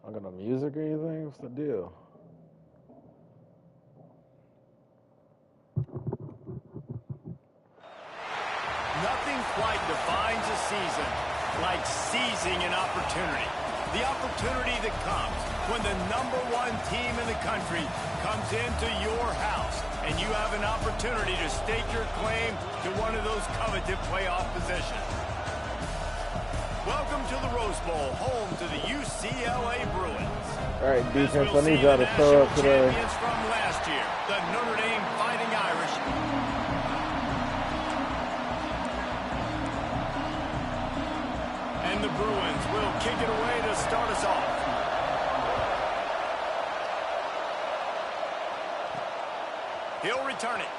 I got no music or anything? What's the deal? Nothing quite defines a season like seizing an opportunity. The opportunity that comes when the #1 team in the country comes into your house and you have an opportunity to stake your claim to one of those coveted playoff positions. Welcome to the Rose Bowl, home to the UCLA Bruins. All right, defense, I need y'all to show up today. Champions from last year, the Notre Dame Fighting Irish. And the Bruins will kick it away to start us off. He'll return it.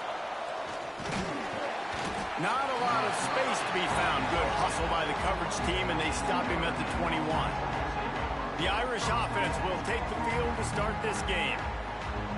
Not a lot of space to be found. Good hustle by the coverage team, and they stop him at the 21. The Irish offense will take the field to start this game.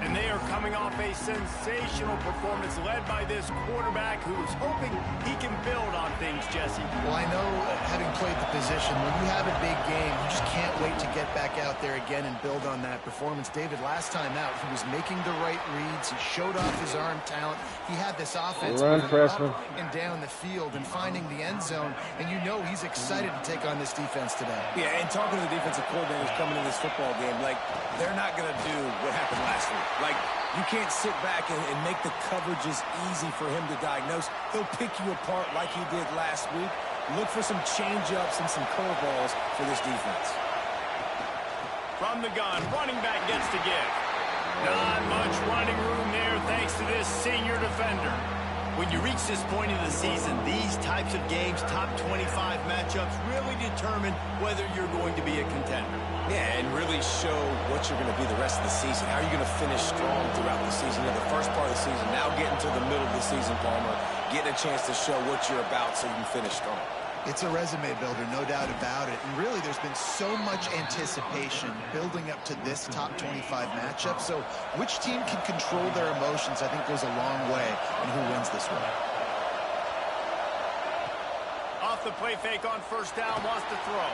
And they are coming off a sensational performance led by this quarterback who's hoping he can build on things, Jesse. Well, I know, having played the position, when you have a big game, you just can't wait to get back out there again and build on that performance. David, last time out, he was making the right reads. He showed off his arm talent. He had this offense Run, freshman. up and down the field and finding the end zone. And you know he's excited to take on this defense today. Yeah, and talking to the defensive coordinators coming in this football game, like, they're not going to do what happened last week. Like, you can't sit back and make the coverages easy for him to diagnose. He'll pick you apart like he did last week. Look for some change-ups and some curveballs for this defense. From the gun, running back gets to give. Not much running room there thanks to this senior defender. When you reach this point in the season, these types of games, top 25 matchups, really determine whether you're going to be a contender. Yeah, and really show what you're going to be the rest of the season. How are you going to finish strong throughout the season? In the first part of the season, now getting to the middle of the season, Palmer, getting a chance to show what you're about so you can finish strong. It's a resume builder, no doubt about it. And really, there's been so much anticipation building up to this top 25 matchup. So which team can control their emotions, I think, goes a long way in who wins this one. Off the play fake on first down, wants to throw.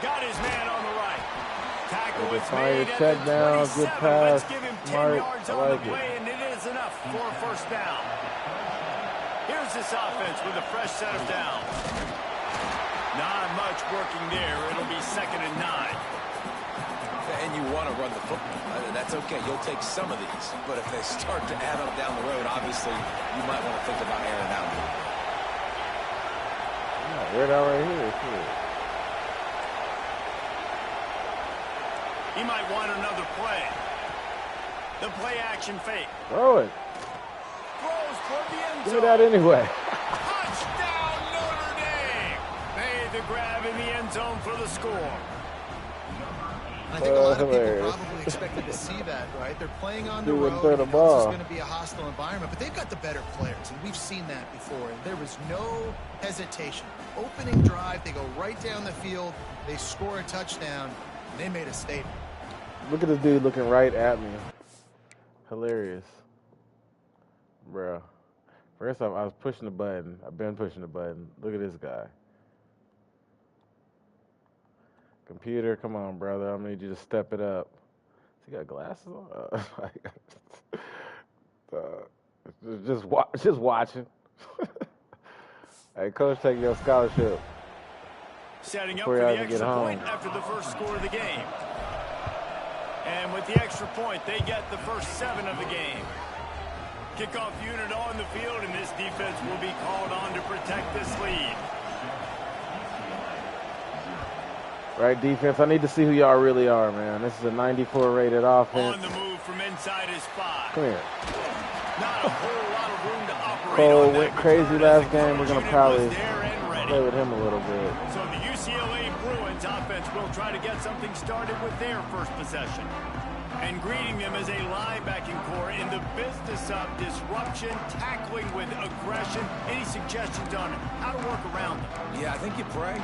Got his man on the right. Tackle is made at check the down, 27. good pass. Let's give him 10 Smart. yards I on like the play, it. and it is enough for a first down. Here's this offense with a fresh set of downs. Not much working there. It'll be 2nd and 9. And you want to run the football. That's okay. You'll take some of these. But if they start to add up down the road, obviously, you might want to think about airing it out a little bit. Yeah, air it out right here. Too. He might want another play. The play action fake. Throw it. Throws for the end Give zone. me that anyway. Touchdown Notre Dame. Made the grab in the end zone for the score. I think a lot of people probably expected to see that, right? They're playing on the road. Throw the ball. This is going to be a hostile environment, but they've got the better players, and we've seen that before. And there was no hesitation. Opening drive, they go right down the field, they score a touchdown, and they made a statement. Look at this dude looking right at me. Hilarious. Bro. First off, I was pushing the button. I've been pushing the button. Look at this guy. Computer, come on, brother. I'm gonna need you to step it up. Has he got glasses on? Just watching. Hey, coach, take your scholarship. Setting up for the extra point after the first score of the game. And with the extra point, they get the first 7 of the game. Kickoff unit on the field, and this defense will be called on to protect this lead. Right, defense. I need to see who y'all really are, man. This is a 94 rated offense. On the move from inside his 5. Come here. Not a whole lot of room to operate. Cole went crazy last game. We're going to probably play with him a little bit. So the UCLA Bruins offense will try to get something started with their first possession. And greeting them as a linebacking core in the business of disruption, tackling with aggression. Any suggestions on how to work around them? Yeah, I think you pray.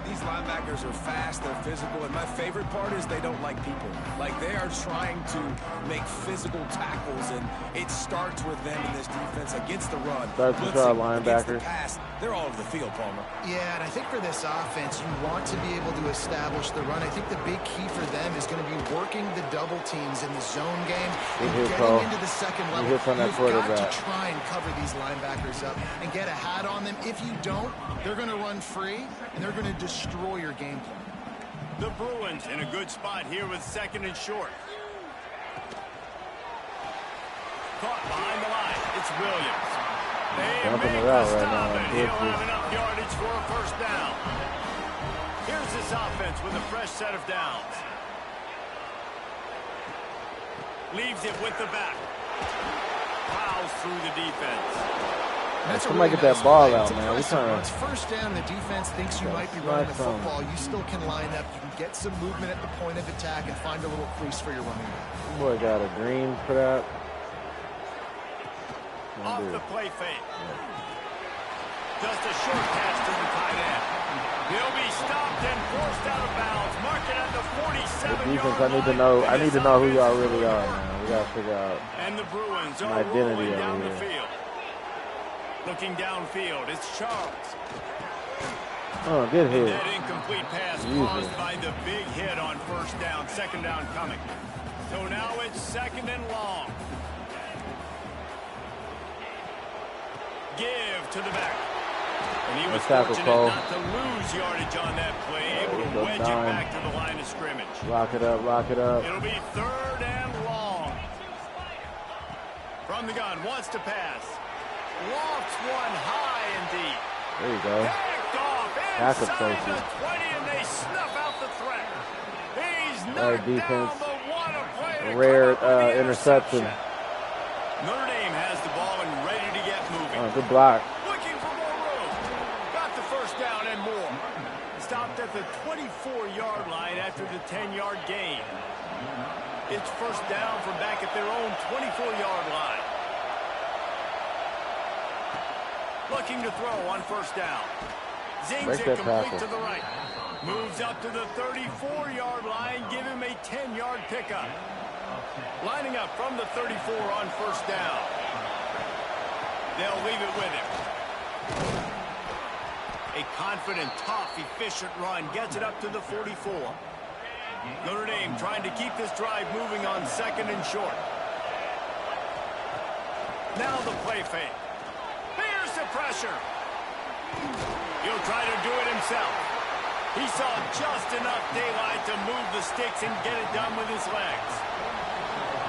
These linebackers are fast, they're physical, and my favorite part is they don't like people. Like, they are trying to make physical tackles, and it starts with them in this defense against the run. Starts with our linebackers. Pass, they're all over the field, Palmer. Yeah, and I think for this offense, you want to be able to establish the run. I think the big key for them is going to be working the double teams in the zone game and getting into the second level. You've got to try and cover these linebackers up and get a hat on them. If you don't, they're going to run free, and they're going to destroy your game plan. The Bruins in a good spot here with 2nd and short. Caught behind the line. It's Williams. They make the stop, and he'll have enough yardage for a first down. Here's this offense with a fresh set of downs. Leaves it with the back. Plows through the defense. That's somebody get that ball out, man. It's first down. The defense thinks you might be running the football. You still can line up. You can get some movement at the point of attack and find a little crease for your running back. Boy, got a green for that. Off the play fake. Just a short pass to the tight end. He'll be stopped and forced out of bounds. Mark it at the 47-yard line. I need to know who y'all really are, man. We gotta figure out and the Bruins are identity rolling down over the here. field. Looking downfield, it's Charles. Oh, good hit. That incomplete pass caused by the big hit on first down. 2nd down coming. So now it's 2nd and long. Give to the back. And he was fortunate not to lose yardage on that play, able to wedge it back to the line of scrimmage. Lock it up, lock it up. It'll be 3rd and long. From the gun, wants to pass. Lofts one high and deep. There you go. Picked off inside the 20, and they snuff out the threat. He's knocked down, but what a play to rare come up with the interception. Notre Dame has the ball and ready to get moving. Oh, good block. Looking for more room. Got the first down and more. Stopped at the 24-yard line after the 10-yard gain. It's first down from back at their own 24-yard line. Looking to throw on first down. Zings it complete to the right. Moves up to the 34-yard line. Give him a 10-yard pickup. Lining up from the 34 on first down. They'll leave it with him. A confident, tough, efficient run. Gets it up to the 44. Notre Dame trying to keep this drive moving on 2nd and short. Now the play fake. Here's the pressure. He'll try to do it himself. He saw just enough daylight to move the sticks and get it done with his legs.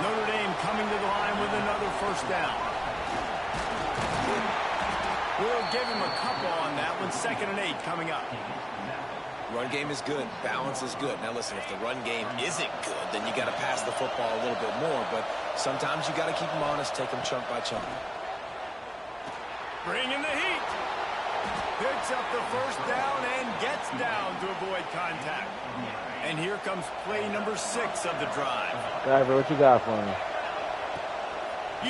Notre Dame coming to the line with another first down. We'll give him a couple on that one. 2nd and 8 coming up. Run game is good. Balance is good. Now, listen, if the run game isn't good, then you got to pass the football a little bit more. But sometimes you got to keep them honest, take them chunk by chunk. Bringing the heat. Picks up the first down and gets down to avoid contact. And here comes play number 6 of the drive. Driver, what you got for me?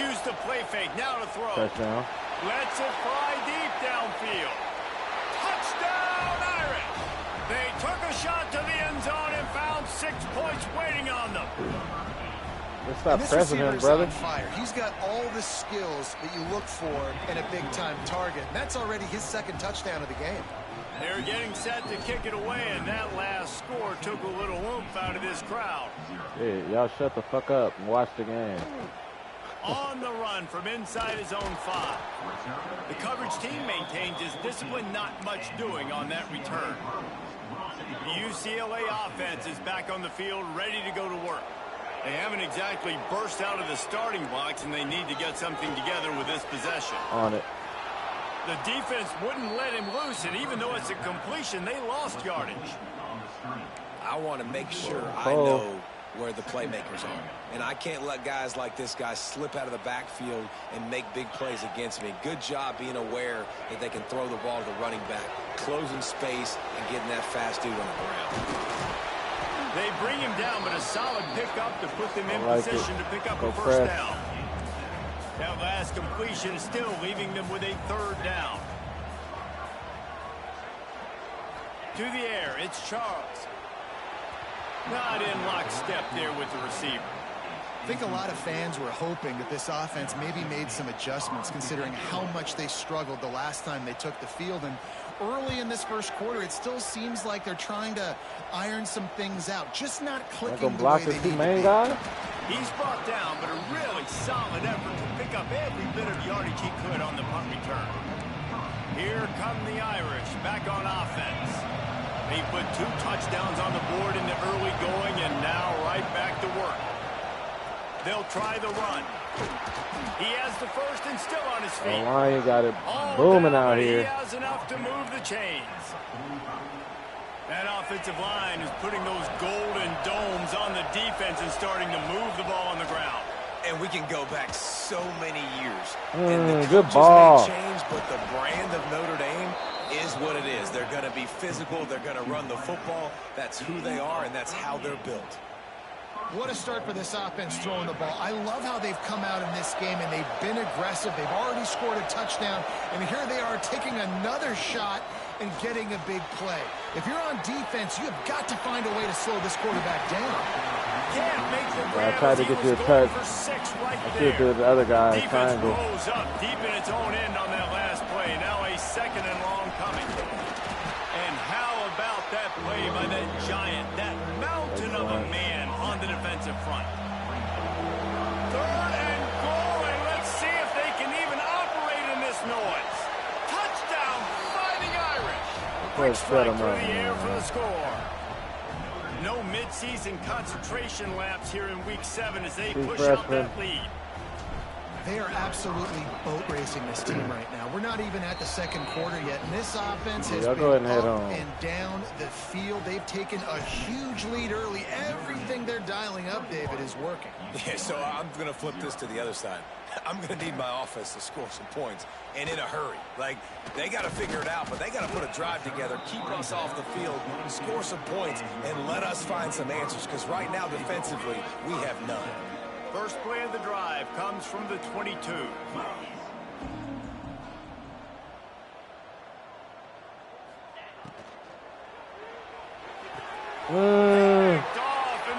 Use the play fake. Now to throw. Touchdown. Lets it fly deep downfield. Touchdown, Irish. They took a shot to the end zone and found 6 points waiting on them. Let's stop pressing him, brother. Fire. He's got all the skills that you look for in a big-time target. And that's already his 2nd touchdown of the game. They're getting set to kick it away, and that last score took a little oomph out of this crowd. Hey, y'all shut the fuck up and watch the game. On the run from inside his own 5. The coverage team maintains his discipline, not much doing on that return. The UCLA offense is back on the field, ready to go to work. They haven't exactly burst out of the starting blocks, and they need to get something together with this possession. On it. The defense wouldn't let him loose, and even though it's a completion, they lost yardage. I want to make sure I know where the playmakers are. And I can't let guys like this guy slip out of the backfield and make big plays against me. Good job being aware that they can throw the ball to the running back, closing space, and getting that fast dude on the ground. They bring him down, but a solid pickup to put them in position to pick up a first down. That last completion is still leaving them with a 3rd down. To the air, it's Charles. Not in lockstep there with the receiver. I think a lot of fans were hoping that this offense maybe made some adjustments considering how much they struggled the last time they took the field. And early in this first quarter, it still seems like they're trying to iron some things out, just not clicking the way they need to be. He's brought down, but a really solid effort to pick up every bit of yardage he could on the punt return. Here come the Irish back on offense. They put 2 touchdowns on the board in the early going, and now right back to work. They'll try the run. He has the first and still on his feet. The Lion got it booming out here. He has enough to move the chains. That offensive line is putting those golden domes on the defense and starting to move the ball on the ground. And we can go back so many years. Good ball. May change, but the brand of Notre Dame is what it is. They're going to be physical. They're going to run the football. That's who they are, and that's how they're built. What a start for this offense throwing the ball. I love how they've come out in this game, and they've been aggressive. They've already scored a touchdown, and here they are taking another shot and getting a big play. If you're on defense, you have got to find a way to slow this quarterback down. Can't make the grab. I tried to get you a touch. Right I should do the other guy. Defense rolls up deep in its own end on that last play. Now a 2nd and long coming. And how about that play by that giant, that mountain of a man on the defensive front? 3rd and goal, and let's see if they can even operate in this noise. Touchdown, Fighting Irish. Quick strike through the air for the score. No midseason concentration laps here in Week 7 as they push out that lead. They are absolutely boat racing this team right now. We're not even at the 2nd quarter yet, and this offense has been up and down the field. They've taken a huge lead early. Everything they're dialing up, David, is working. Yeah, so I'm going to flip this to the other side. I'm going to need my offense to score some points, and in a hurry. Like, they got to figure it out, but they got to put a drive together, keep us off the field, score some points, and let us find some answers, because right now, defensively, we have none. First play of the drive comes from the 22.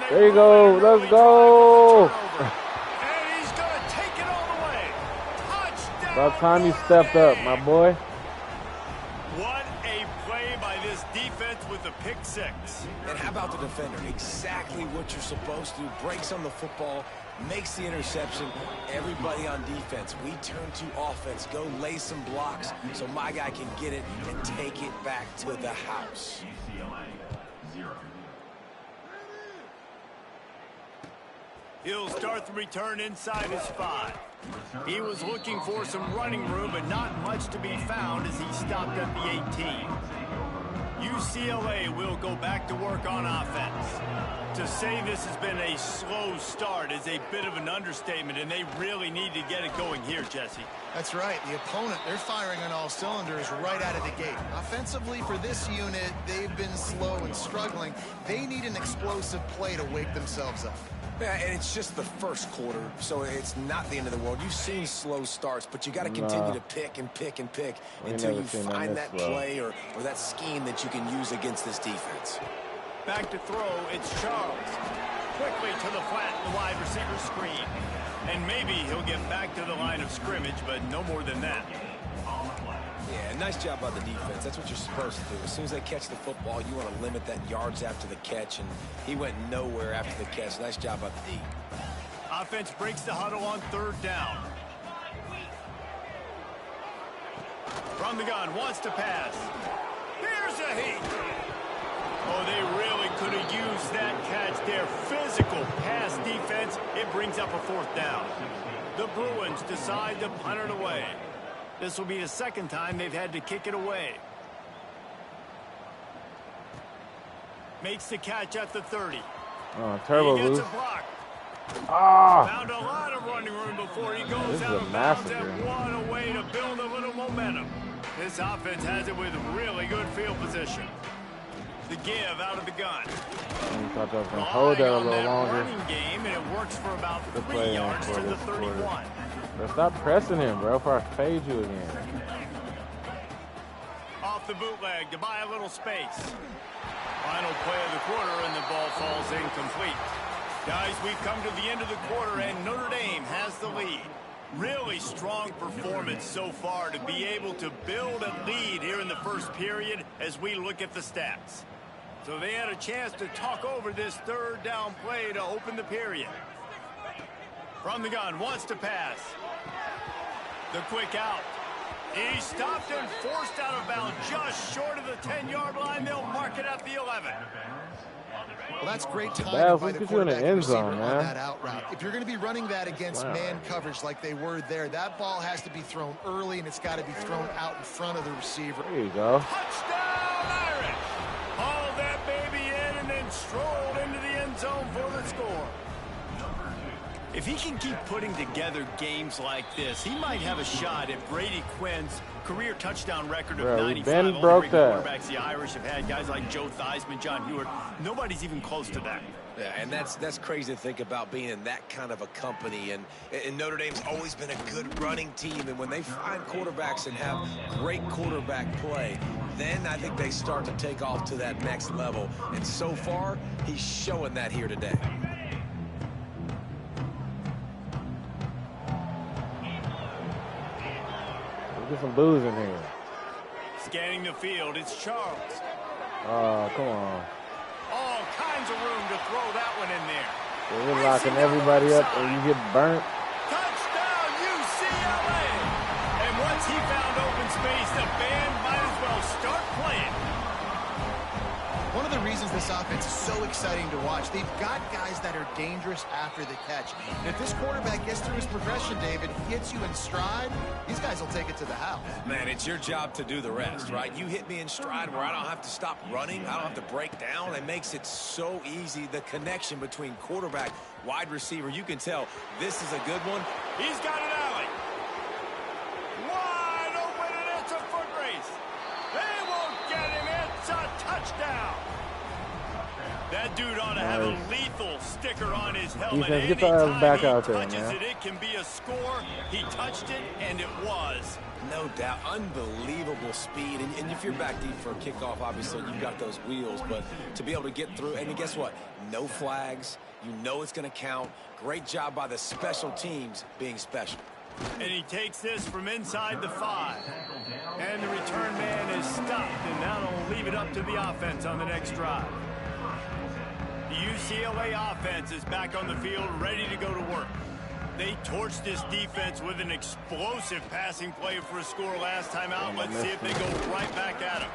There you go. Let's go. And he's going to take it all the way. Touchdown. About time you stepped up, my boy. What a play by this defense with the pick 6. And how about the defender? Exactly what you're supposed to do. Breaks on the football, makes the interception. Everybody on defense, we turn to offense. Go lay some blocks so my guy can get it and take it back to the house. He'll start the return inside his 5. He was looking for some running room, but not much to be found as he stopped at the 18. UCLA will go back to work on offense. To say this has been a slow start is a bit of an understatement, and they really need to get it going here, Jesse. That's right. The opponent, they're firing on all cylinders right out of the gate. Offensively, for this unit, they've been slow and struggling. They need an explosive play to wake themselves up. Yeah, and it's just the first quarter, so it's not the end of the world. You've seen slow starts, but you got to continue to pick and pick and pick until you find that play or that scheme that you can use against this defense. Back to throw, it's Charles. Quickly to the flat, the wide receiver screen. And maybe he'll get back to the line of scrimmage, but no more than that. Yeah, nice job by the defense. That's what you're supposed to do. As soon as they catch the football, you want to limit that yards after the catch, and he went nowhere after the catch. Nice job by the D. Offense breaks the huddle on 3rd down. From the gun, wants to pass. Here's a heat. Oh, they really could have used that catch there. Physical pass defense. It brings up a 4th down. The Bruins decide to punt it away. This will be the 2nd time they've had to kick it away. Makes the catch at the 30. Oh, turbo He gets boost. a block. Ah! Found a lot of running room before he goes out of bounds, and what a way to build a little momentum. This offense has it with really good field position. The give out of the gun. I thought I was going to hold that a little longer. Running game, and it works for about 3 yards to the 31. Bro, stop pressing him, bro, before I fade you again. Off the bootleg to buy a little space. Final play of the quarter, and the ball falls incomplete. Guys, we've come to the end of the quarter, and Notre Dame has the lead. Really strong performance so far to be able to build a lead here in the first period as we look at the stats. So they had a chance to talk over this third down play to open the period. From the gun, wants to pass. The quick out. He stopped and forced out of bounds just short of the 10-yard line. They'll mark it at the 11. Well, that's great timing by the quarterback receiver on man. that out route. If you're going to be running that against man coverage like they were there, that ball has to be thrown early, and it's got to be thrown out in front of the receiver. There you go. Touchdown, Irish! Hauled that baby in and then strolled into the end zone for the score. If he can keep putting together games like this, he might have a shot at Brady Quinn's career touchdown record of 95. Broke that. Quarterbacks the Irish have had, guys like Joe Theismann, John Hewart. Nobody's even close to that. Yeah, and that's crazy to think about being in that kind of a company. And Notre Dame's always been a good running team. And when they find quarterbacks and have great quarterback play, then I think they start to take off to that next level. And so far, he's showing that here today. Get some booze in here. Scanning the field, it's Charles. Oh, come on. All kinds of room to throw that one in there. So you're locking everybody up and you get burnt. Touchdown, UCLA! And once he found open space, the band might as well start playing. One of the reasons this offense is so exciting to watch, they've got guys that are dangerous after the catch. And if this quarterback gets through his progression, David, hits you in stride, these guys will take it to the house. Man, it's your job to do the rest, right? You hit me in stride where I don't have to stop running. I don't have to break down. It makes it so easy, the connection between quarterback, wide receiver. You can tell this is a good one. He's got an alley. Wide open, and it's a foot race. They won't get him. It's a touchdown. That dude ought to have a lethal sticker on his helmet. Defense, get the back out there, touches man. it can be a score. He touched it, and it was. No doubt. Unbelievable speed. And if you're back deep for a kickoff, obviously you've got those wheels. But to be able to get through, and guess what? No flags. You know it's going to count. Great job by the special teams being special. And he takes this from inside the 5. And the return man is stopped, and that'll leave it up to the offense on the next drive. The UCLA offense is back on the field, ready to go to work. They torched this defense with an explosive passing play for a score last time out. Let's see if they go right back at him.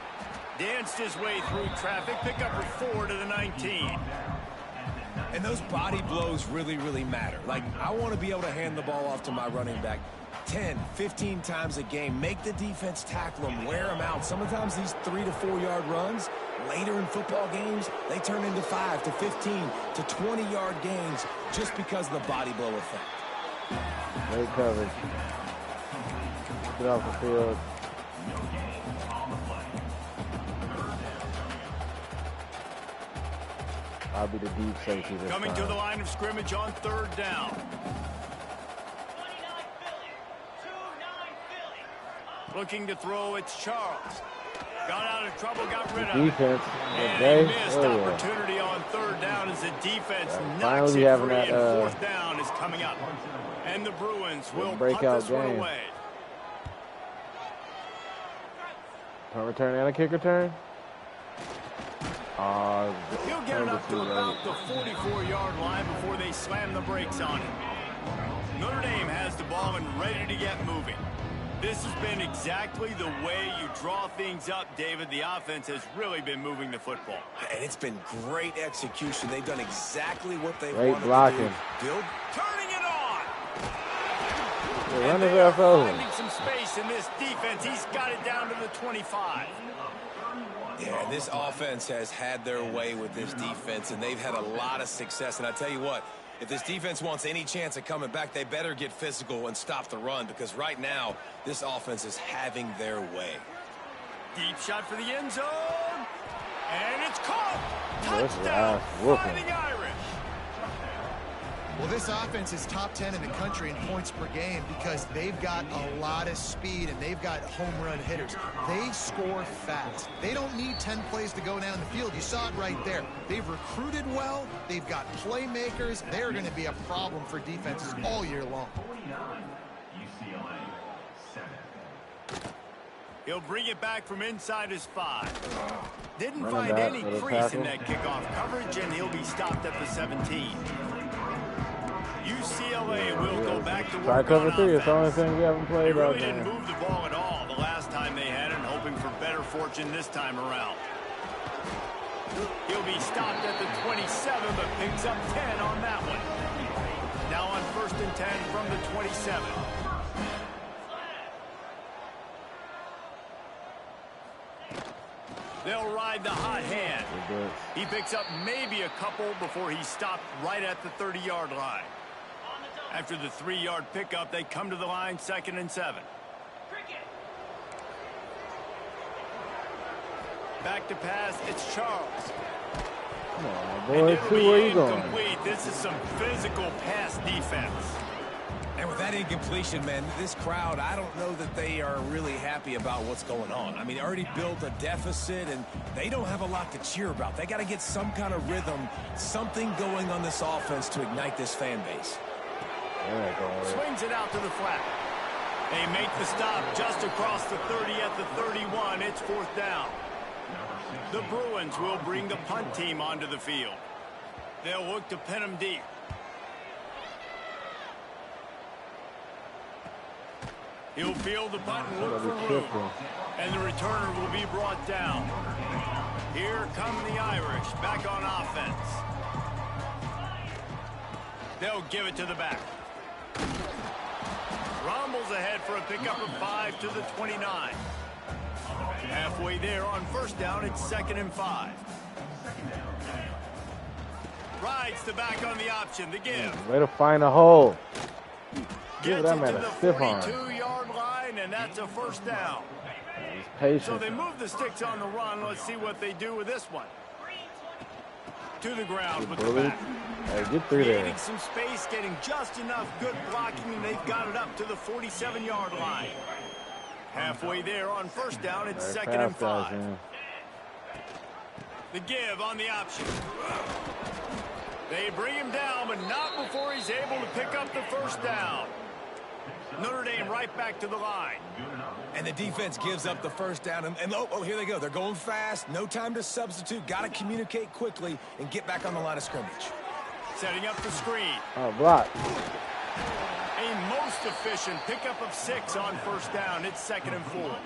Danced his way through traffic, pick up for 4 to the 19. And those body blows really, really matter. Like, I want to be able to hand the ball off to my running back 10, 15 times a game. Make the defense tackle them, wear them out. Sometimes these 3 to 4 yard runs, later in football games, they turn into 5 to 15 to 20 yard gains just because of the body blow effect. Great coverage. Get off the field. I'll be the deep safety this Coming time. to the line of scrimmage on 3rd down. Looking to throw, it's Charles. Got out of trouble, got rid of defense. it. And a missed opportunity on 3rd down as the defense knocks it free, and 4th down is coming up. And the Bruins will punt this one away. Punt return and a kick return. He'll get it up to about the 44-yard line before they slam the brakes on him. Notre Dame has the ball and ready to get moving. This has been exactly the way you draw things up, David. The offense has really been moving the football. And it's been great execution. They've done exactly what they wanted to do. Build. Turning it on. And they are finding some space in this defense. He's got it down to the 25. Yeah, this offense has had their way with this defense, and they've had a lot of success. And I tell you what, if this defense wants any chance of coming back, they better get physical and stop the run, because right now, this offense is having their way. Deep shot for the end zone. And it's caught. That's Touchdown ass by whooping. the Irish. Well, this offense is top 10 in the country in points per game because they've got a lot of speed and they've got home run hitters. They score fast. They don't need 10 plays to go down the field. You saw it right there. They've recruited well. They've got playmakers. They're going to be a problem for defenses all year long. UCLA 7. He'll bring it back from inside his 5. Didn't find any crease in that kickoff coverage, and he'll be stopped at the 17. UCLA will go back to work Try cover on 3. It's the only offense. thing we haven't They played out really didn't there. move the ball at all the last time they had it, hoping for better fortune this time around. He'll be stopped at the 27, but picks up 10 on that one. Now on 1st and 10 from the 27. They'll ride the hot hand. He picks up maybe a couple before he's stopped right at the 30-yard line. After the 3-yard pickup, they come to the line 2nd and 7. Back to pass, it's Charles. Come on, boy. See where you going. Incomplete. This is some physical pass defense. And with that incompletion, man, this crowd, I don't know that they are really happy about what's going on. I mean, they already built a deficit, and they don't have a lot to cheer about. They got to get some kind of rhythm, something going on this offense to ignite this fan base. Swings it out to the flat. They make the stop just across the 30 at the 31. It's 4th down. The Bruins will bring the punt team onto the field. They'll look to pin them deep. He'll field the punt and look for room. And the returner will be brought down. Here come the Irish back on offense. They'll give it to the back. Rumbles ahead for a pickup of 5 to the 29. Halfway there on 1st down, it's 2nd and 5. Rides the back on the option, the give. Way to find a hole. Gets that it man to a the stiff arm. 42-yard line, and that's a 1st down. He's patient. So they move the sticks on the run. Let's see what they do with this one. To the ground with the back. Hey, get through there. Creating some space, getting just enough good blocking, and they've got it up to the 47-yard line. Halfway there on 1st down, it's 2nd and 5. The give on the option. They bring him down, but not before he's able to pick up the 1st down. Notre Dame right back to the line. And the defense gives up the 1st down. And oh, here they go. They're going fast. No time to substitute. Got to communicate quickly and get back on the line of scrimmage. Setting up the screen. Oh, block. A most efficient pickup of 6 on 1st down. It's 2nd and 4.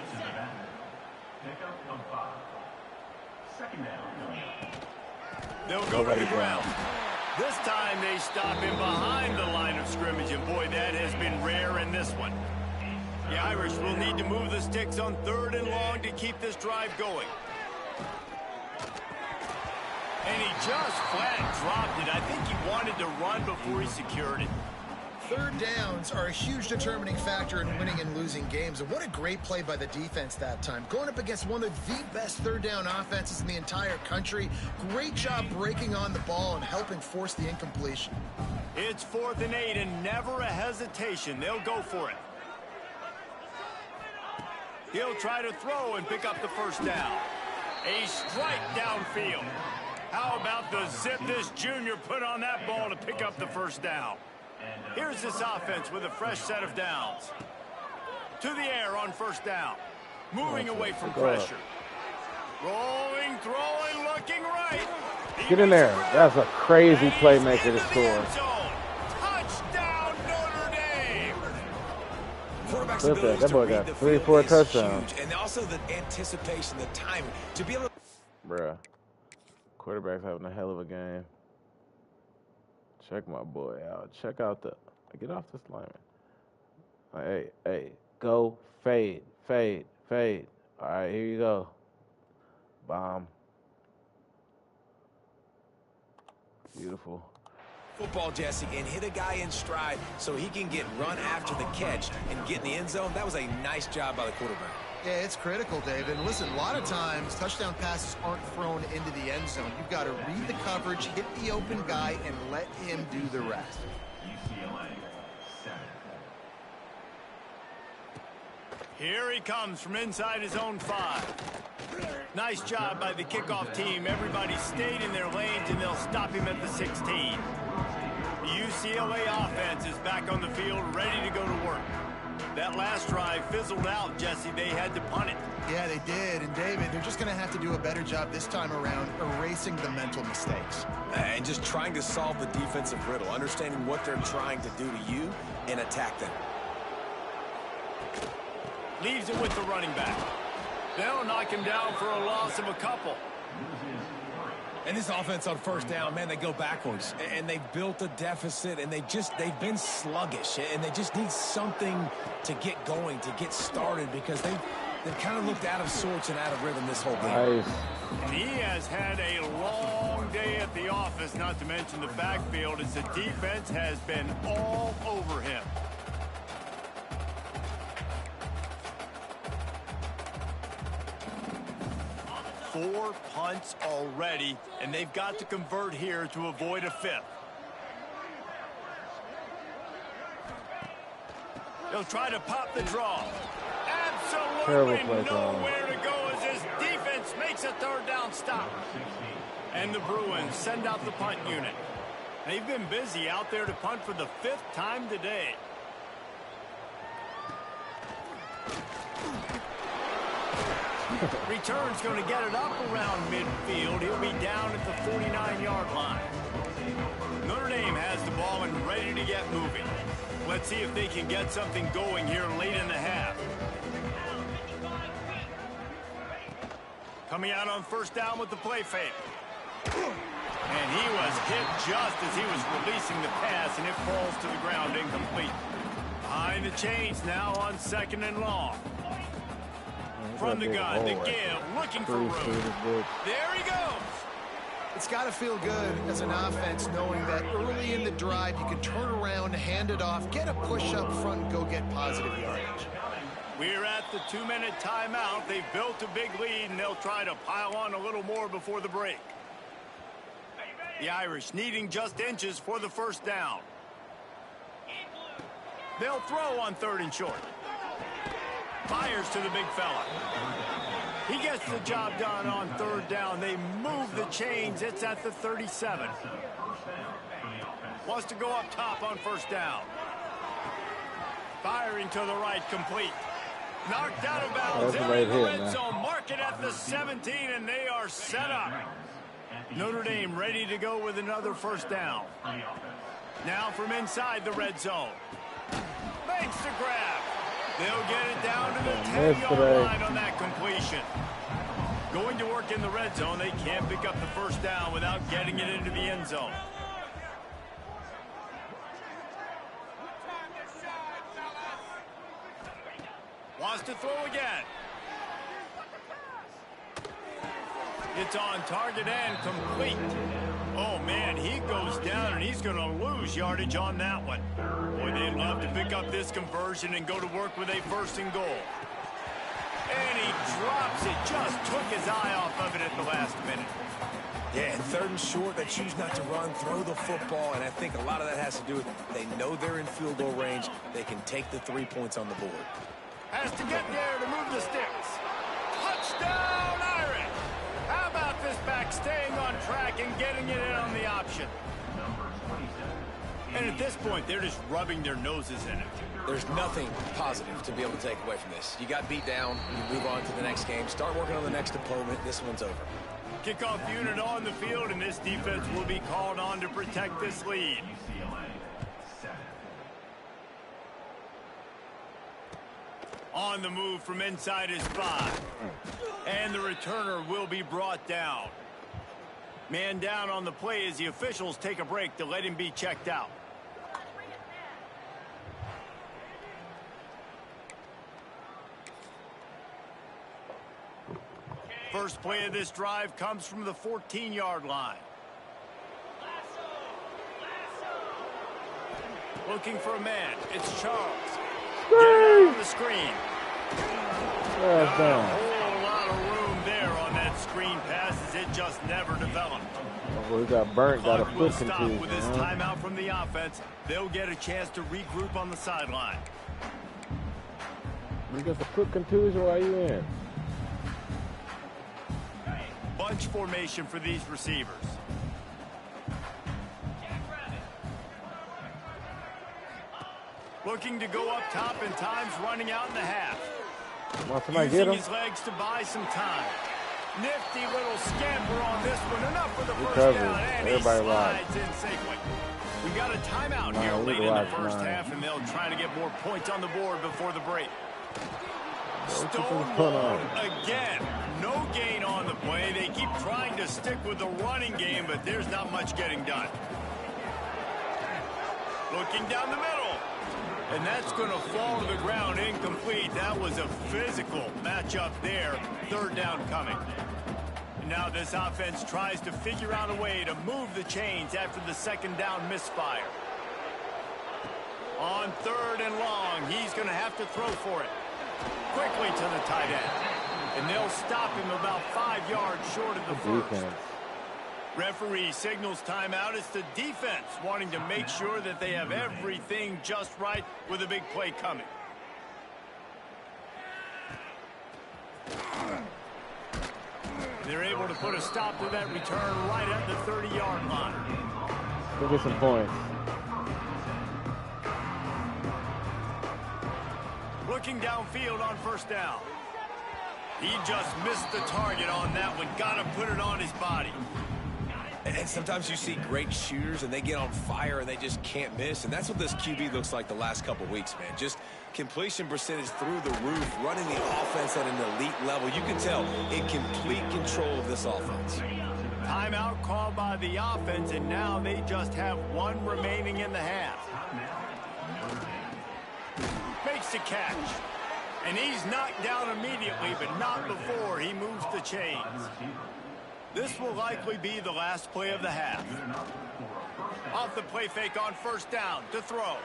They'll go to the ground. This time they stop him behind the line of scrimmage, and boy, that has been rare in this one. The Irish will need to move the sticks on 3rd and long to keep this drive going. And he just flat dropped it. I think he wanted to run before he secured it. 3rd downs are a huge determining factor in winning and losing games. And what a great play by the defense that time. Going up against one of the best 3rd down offenses in the entire country. Great job breaking on the ball and helping force the incompletion. It's 4th and 8 and never a hesitation. They'll go for it. He'll try to throw and pick up the 1st down. A strike downfield. How about the zip this junior put on that ball to pick up the 1st down? Here's this offense with a fresh set of downs. To the air on 1st down. Moving away from pressure. Rolling, throwing, looking right. Get in there. That's a crazy playmaker to score. Touchdown, Notre Dame. Quarterback's Look at that. ability That to boy read got the 3 or field 4 is touchdowns. huge. And also the anticipation, the timing. To be able to... Bruh. Quarterback's having a hell of a game. Check my boy out. Check out the... Get off this lineman. Hey. Go. Fade. All right, here you go. Bomb. Beautiful. Football, Jesse, and hit a guy in stride so he can get run after the catch and get in the end zone. That was a nice job by the quarterback. Yeah, it's critical, David. And listen, a lot of times touchdown passes aren't thrown into the end zone. You've got to read the coverage, hit the open guy, and let him do the rest. UCLA 7. Here he comes from inside his own 5. Nice job by the kickoff team. Everybody stayed in their lanes, and they'll stop him at the 16. The UCLA offense is back on the field, ready to go to work. That last drive fizzled out, Jesse. They had to punt it. Yeah, they did. And, David, they're just going to have to do a better job this time around erasing the mental mistakes. And just trying to solve the defensive riddle, understanding what they're trying to do to you and attack them. Leaves it with the running back. They'll knock him down for a loss of a couple. And this offense on first down, man, they go backwards. And they've built a deficit, and they've been sluggish. And they just need something to get going, to get started, because they've kind of looked out of sorts and out of rhythm this whole game. Nice. And he has had a long day at the office, not to mention the backfield, as the defense has been all over him. Four punts already, and they've got to convert here to avoid a 5th. They'll try to pop the draw. Absolutely nowhere to go as this defense makes a 3rd down stop. And the Bruins send out the punt unit. They've been busy out there to punt for the 5th time today. Return's going to get it up around midfield. He'll be down at the 49-yard line. Notre Dame has the ball and ready to get moving. Let's see if they can get something going here late in the half. Coming out on first down with the play fake. And he was hit just as he was releasing the pass, and it falls to the ground incomplete. Behind the chains now on 2nd and long. From the gun, the give, looking for room. There he goes. It's got to feel good as an offense knowing that early in the drive you can turn around, hand it off, get a push up front, and go get positive yardage. We're at the 2-minute timeout. They've built a big lead, and they'll try to pile on a little more before the break. The Irish needing just inches for the first down. They'll throw on 3rd and short. Fires to the big fella. He gets the job done on 3rd down. They move the chains. It's at the 37. Wants to go up top on first down. Firing to the right, complete. Knocked out of bounds. They're in the red zone. Mark it at the 17, and they are set up. Notre Dame ready to go with another first down. Now from inside the red zone. Makes the grab. They'll get it down to the 10-yard line on that completion. Going to work in the red zone. They can't pick up the first down without getting it into the end zone. Wants to throw again. It's on target and complete. Oh, man, he goes down, and he's going to lose yardage on that one. Boy, they'd love to pick up this conversion and go to work with a 1st and goal. And he drops it. Just took his eye off of it at the last minute. Yeah, and 3rd and short, they choose not to run, throw the football, and I think a lot of that has to do with they know they're in field goal range. They can take the 3 points on the board. Has to get there to move the sticks. Touchdown, Irish! How about this back staying on track and getting it in on the option? And at this point, they're just rubbing their noses in it. There's nothing positive to be able to take away from this. You got beat down, you move on to the next game, start working on the next opponent. This one's over. Kickoff unit on the field, and this defense will be called on to protect this lead. On the move from inside his 5. And the returner will be brought down. Man down on the play as the officials take a break to let him be checked out. First play of this drive comes from the 14-yard line. Looking for a man. It's Charles. Get it out on the screen. That's Not a down. whole lot of room there on that screen pass as it just never developed. Oh, he got burnt, got a Clock will foot stop contusion. with this timeout from the offense. They'll get a chance to regroup on the sideline. You got the foot contusion while you in. Bunch formation for these receivers. Looking to go up top, and time's running out in the half. Want somebody get Using him? his legs to buy some time. Nifty little scamper on this one. Enough for the first Recovery. down, and Everybody he live. slides in safely. We got a timeout here Nine, late we in the watch first nine. half, and they'll try to get more points on the board before the break. Stonewall Stonewalled again. No gain on the play. They keep trying to stick with the running game, but there's not much getting done. Looking down the middle. And that's going to fall to the ground incomplete. That was a physical matchup there. Third down coming. And now this offense tries to figure out a way to move the chains after the second down misfire. On third and long, he's going to have to throw for it. Quickly to the tight end. And they'll stop him about 5 yards short of the first. Defense. Referee signals timeout. It's the defense wanting to make sure that they have everything just right with a big play coming. They're able to put a stop to that return right at the 30-yard line. Go get some points. Looking downfield on first down. He just missed the target on that one. Got to put it on his body. And sometimes you see great shooters, and they get on fire, and they just can't miss. And that's what this QB looks like the last couple weeks, man. Just completion percentage through the roof, running the offense at an elite level. You can tell in complete control of this offense. Timeout called by the offense, and now they just have one remaining in the half. Makes the catch. And he's knocked down immediately, but not before he moves the chains. This will likely be the last play of the half. Off the play fake on first down to throw.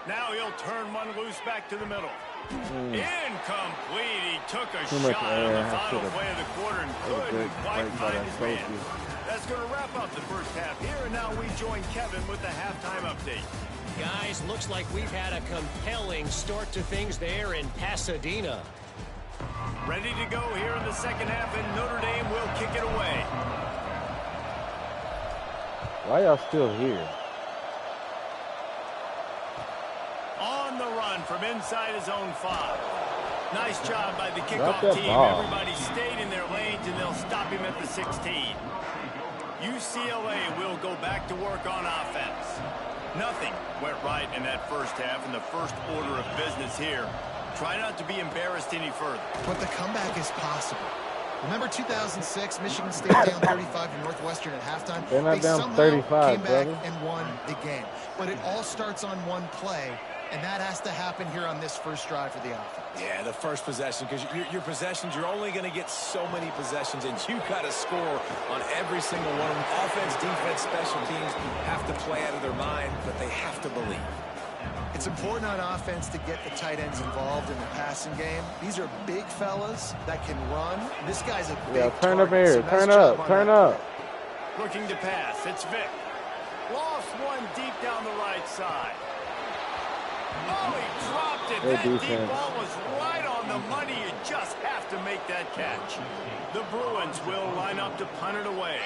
Now he'll turn one loose back to the middle. Incomplete. He took a shot on the final play of the quarter and couldn't quite find his man. That's going to wrap up the first half here, and now we join Kevin with the halftime update. Guys, looks like we've had a compelling start to things there in Pasadena. Ready to go here in the second half, and Notre Dame will kick it away. Why y'all still here? On the run from inside his own 5. Nice job by the Drop kickoff that team. ball. Everybody stayed in their lanes, and they'll stop him at the 16. UCLA will go back to work on offense. Nothing went right in that first half, and the first order of business here. Try not to be embarrassed any further. But the comeback is possible. Remember 2006, Michigan State down 35 to Northwestern at halftime? They're not They down somehow 35, came back brother. and won the game. But it all starts on one play, and that has to happen here on this first drive for the offense. Yeah, the first possession, because your possessions, you're only going to get so many possessions, and you got to score on every single one of them. Offense, defense, special teams have to play out of their mind, but they have to believe. It's important on offense to get the tight ends involved in the passing game. These are big fellas that can run. This guy's a big Turn up target, here. so nice Turn job up. on Turn that up. play. Looking to pass. It's Vic. Lost one deep down the right side. Oh, he dropped it. Good That deep defense. ball was right on the money. You just have to make that catch. The Bruins will line up to punt it away.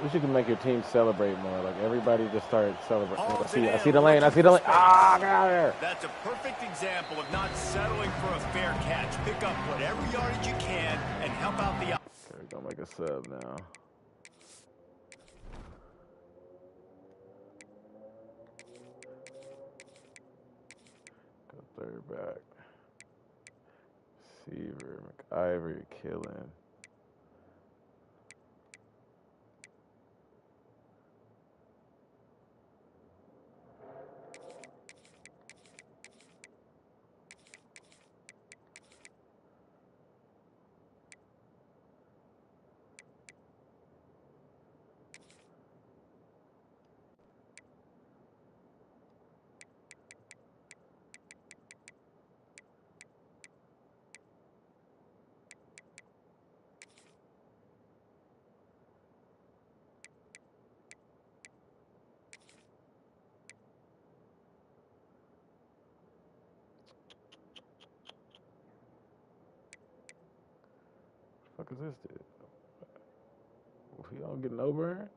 Wish you could make your team celebrate more. Like everybody just started celebrating. Hauls I it see in, the lane. I see the lane. looking for Ah, space. get out of there. That's a perfect example of not settling for a fair catch. Pick up whatever yardage you can and help out the offense. We're gonna make a sub now. Go third back. Receiver, McIvory killing. fuck is this dude? If he don't get no burn?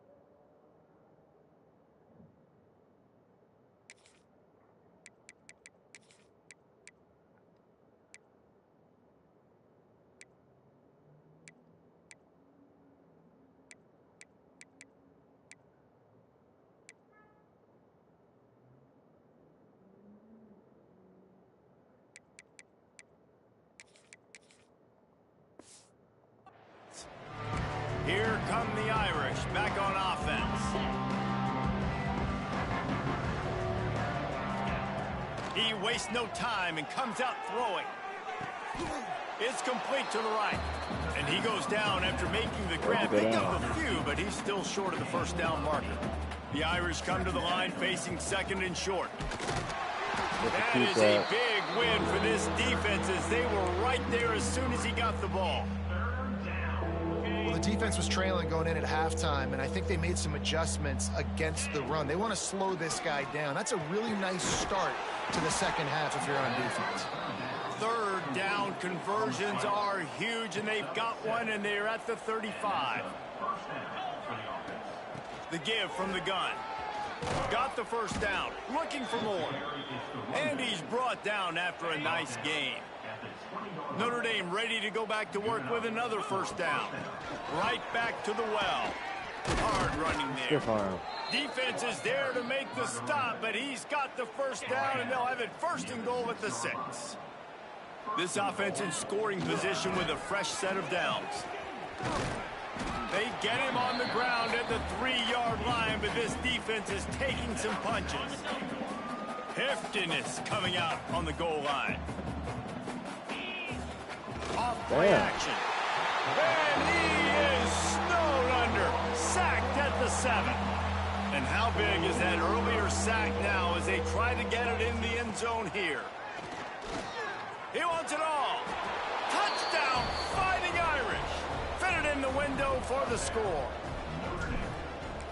Here come the Irish back on offense. He wastes no time and comes out throwing. It's complete to the right. And he goes down after making the grab. Picked up a few, but he's still short of the first down marker. The Irish come to the line facing second and short. That is a big win for this defense as they were right there as soon as he got the ball. Well, the defense was trailing going in at halftime, and I think they made some adjustments against the run. They want to slow this guy down. That's a really nice start to the second half if you're on defense. Third down conversions are huge, and they've got one, and they're at the 35. The give from the gun. Got the first down, looking for more. And he's brought down after a nice gain. Notre Dame ready to go back to work with another first down. Right back to the well. Hard running there. Defense is there to make the stop, but he's got the first down, and they'll have it first and goal at the 6. This offense in scoring position with a fresh set of downs. They get him on the ground at the 3-yard line, but this defense is taking some punches. Heftiness coming out on the goal line. Off play action. And he is snowed under. Sacked at the 7. And how big is that earlier sack now as they try to get it in the end zone here? He wants it all. Touchdown, Fighting Irish. Fitted in the window for the score.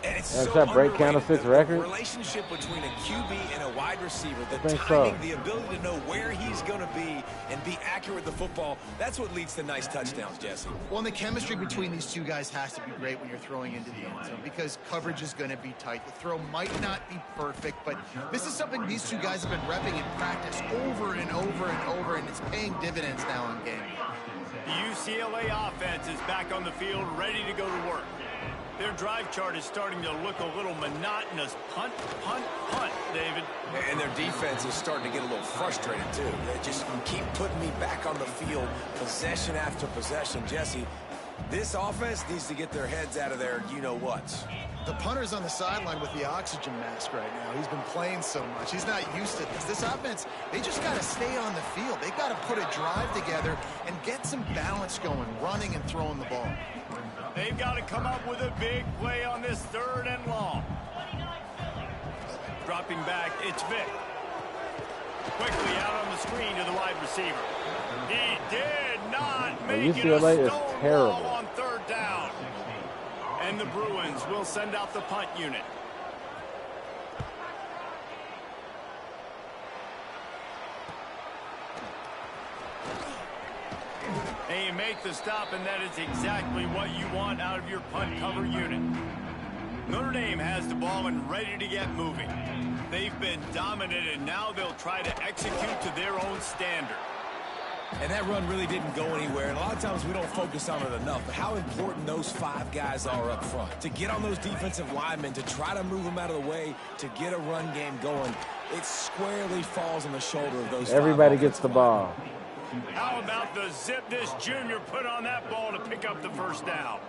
And it's Does so that break Candlestick's record? The relationship between a QB and a wide receiver, the timing, the ability to know where he's going to be and be accurate with the football, that's what leads to nice touchdowns, Jesse. Well, and the chemistry between these two guys has to be great when you're throwing into the end zone because coverage is going to be tight. The throw might not be perfect, but this is something these two guys have been repping in practice over and over and over, and it's paying dividends now in game. The UCLA offense is back on the field, ready to go to work. Their drive chart is starting to look a little monotonous. Punt, punt, punt, David. And their defense is starting to get a little frustrated, too. They just keep putting me back on the field, possession after possession. Jesse, this offense needs to get their heads out of their you-know-whats. The punter's on the sideline with the oxygen mask right now. He's been playing so much. He's not used to this. This offense, they just got to stay on the field. They got to put a drive together and get some balance going, running and throwing the ball. They've got to come up with a big play on this 3rd and long. Dropping back, it's Vic. Quickly out on the screen to the wide receiver. He did not make it a stonewall on 3rd down. And the Bruins will send out the punt unit. They make the stop, and that is exactly what you want out of your punt cover unit. Notre Dame has the ball and ready to get moving. They've been dominant, and now they'll try to execute to their own standard. And that run really didn't go anywhere, and a lot of times we don't focus on it enough, but how important those 5 guys are up front. To get on those defensive linemen, to try to move them out of the way, to get a run game going, it squarely falls on the shoulder of those 5 Everybody gets the ball. How about the zip this junior put on that ball to pick up the first down?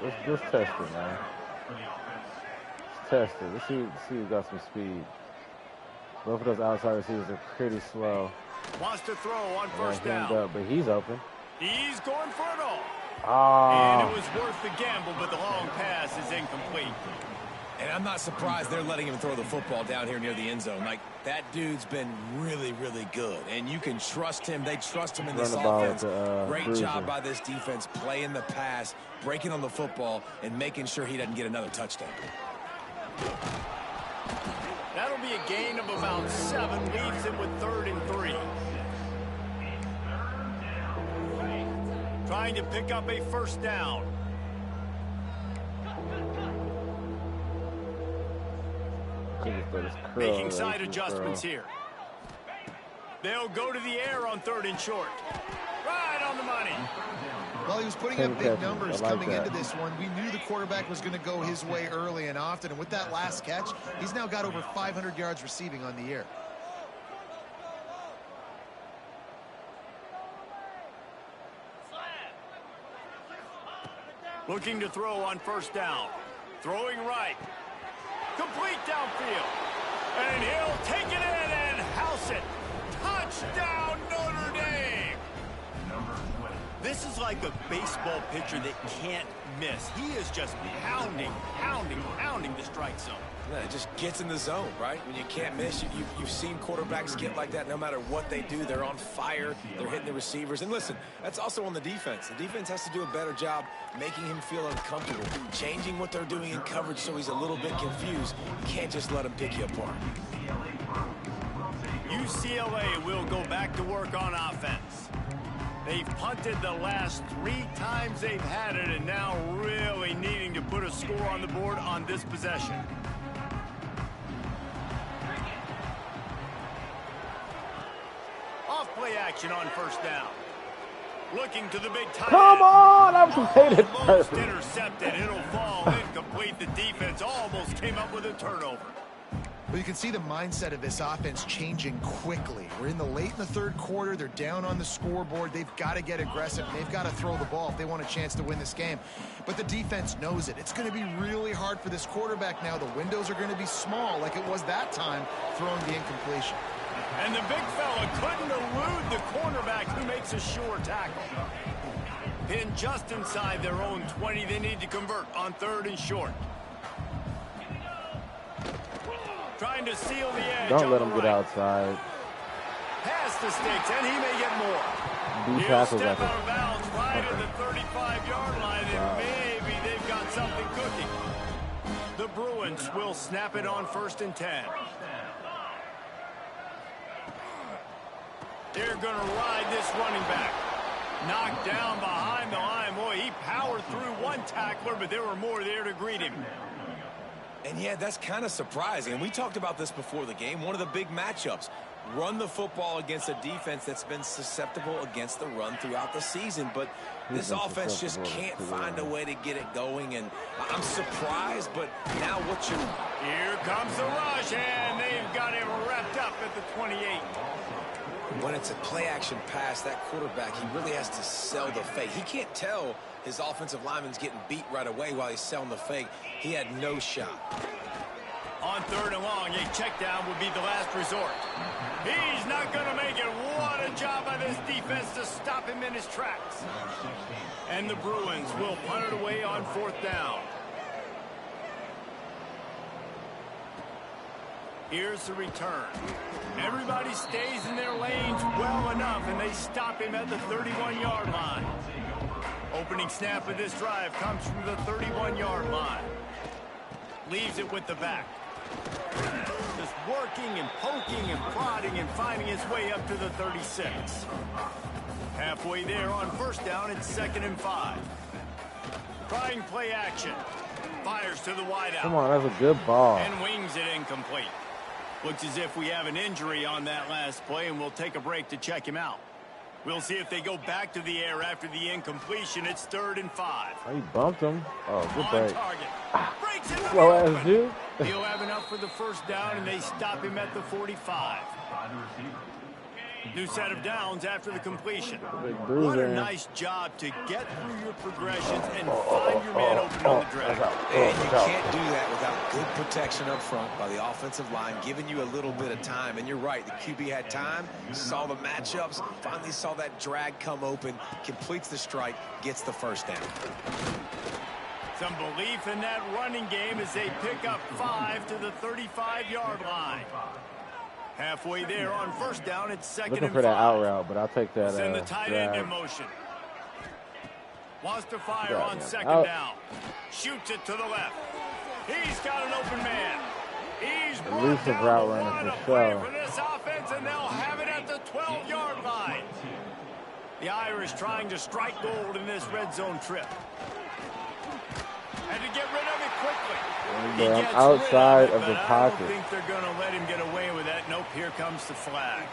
Let's test it, man. Let's test it. Let's see who's got some speed. Both of those outside receivers are pretty slow. Wants to throw on first down. But he's open. He's going for it all. Oh. And it was worth the gamble, but the long pass is incomplete. And I'm not surprised they're letting him throw the football down here near the end zone. Like, that dude's been really, really good. And you can trust him. They trust him in this offense. Great job by this defense playing the pass, breaking on the football, and making sure he doesn't get another touchdown. That'll be a gain of about 7, leaves it with 3rd and 3. trying to pick up a first down. Making side adjustments here. They'll go to the air on 3rd and short. Right on the money. Well, he was putting up big numbers coming into this one. We knew the quarterback was going to go his way early and often. And with that last catch, he's now got over 500 yards receiving on the year. Looking to throw on first down. Throwing right. Complete downfield. And he'll take it in and house it. Touchdown, Notre Dame! This is like a baseball pitcher that can't miss. He is just pounding the strike zone. Yeah, it just gets in the zone, right? When you can't miss, you've seen quarterbacks get like that no matter what they do. They're on fire. They're hitting the receivers. And listen, that's also on the defense. The defense has to do a better job making him feel uncomfortable, changing what they're doing in coverage so he's a little bit confused. You can't just let him pick you apart. UCLA will go back to work on offense. They've punted the last 3 times they've had it, and now really needing to put a score on the board on this possession. Off play action on first down. Looking to the big tight end. Come on! I've made it. Almost intercepted. It'll fall incomplete. The defense almost came up with a turnover. Well, you can see the mindset of this offense changing quickly. We're in the 3rd quarter. They're down on the scoreboard. They've got to get aggressive, and they've got to throw the ball if they want a chance to win this game. But the defense knows it. It's going to be really hard for this quarterback now. The windows are going to be small like it was that time throwing the incompletion. And the big fella couldn't elude the cornerback who makes a sure tackle. Pinned just inside their own 20. They need to convert on 3rd and short. Trying to seal the edge. Don't let him get outside. Past the sticks, and he may get more. He'll step out of bounds right at the 35-yard line, and maybe they've got something cooking. The Bruins will snap it on 1st and 10. They're going to ride this running back. Knocked down behind the line. Boy, he powered through one tackler, but there were more there to greet him. And yeah, that's kind of surprising. And we talked about this before the game. One of the big matchups. Run the football against a defense that's been susceptible against the run throughout the season. But this offense just can't find a way to get it going. And I'm surprised, but now what you... Here comes the rush, and they've got him wrapped up at the 28. When it's a play-action pass, that quarterback, he really has to sell the fake. He can't tell his offensive lineman's getting beat right away while he's selling the fake. He had no shot. On 3rd and long, a check down would be the last resort. He's not going to make it. What a job by this defense to stop him in his tracks. And the Bruins will punt it away on 4th down. Here's the return. Everybody stays in their lanes well enough, and they stop him at the 31-yard line. Opening snap of this drive comes from the 31-yard line. Leaves it with the back. Just working and poking and prodding and finding his way up to the 36. Halfway there on 1st down, it's 2nd and 5. Trying play action. Fires to the wideout. Come on, that's a good ball. And wings it incomplete. Looks as if we have an injury on that last play, and we'll take a break to check him out. We'll see if they go back to the air after the incompletion. It's 3rd and 5. Oh, he bumped him. Oh, good break. On target. Breaks it Slow as you. He'll have enough for the 1st down, and they stop him at the 45. New set of downs after the completion. What a nice job to get through your progressions and find your man open on the drag. And you can't do that without good protection up front by the offensive line, giving you a little bit of time. And you're right, the QB had time, saw the matchups, finally saw that drag come open, completes the strike, gets the 1st down. Some belief in that running game as they pick up 5 to the 35-yard line. Halfway there on 1st down, it's 2nd and 5. Looking for that out route, but I'll take that. Send the tight end in motion. Wants to fire on 2nd down. Shoots it to the left. He's got an open man. He's brought down route the runner run for of play sure. for this offense, and they'll have it at the 12-yard line. The Irish trying to strike gold in this red zone trip. And to get rid of it quickly. I'm outside of the pocket. I don't think they're going to let him get away with that. Nope, here comes the flag.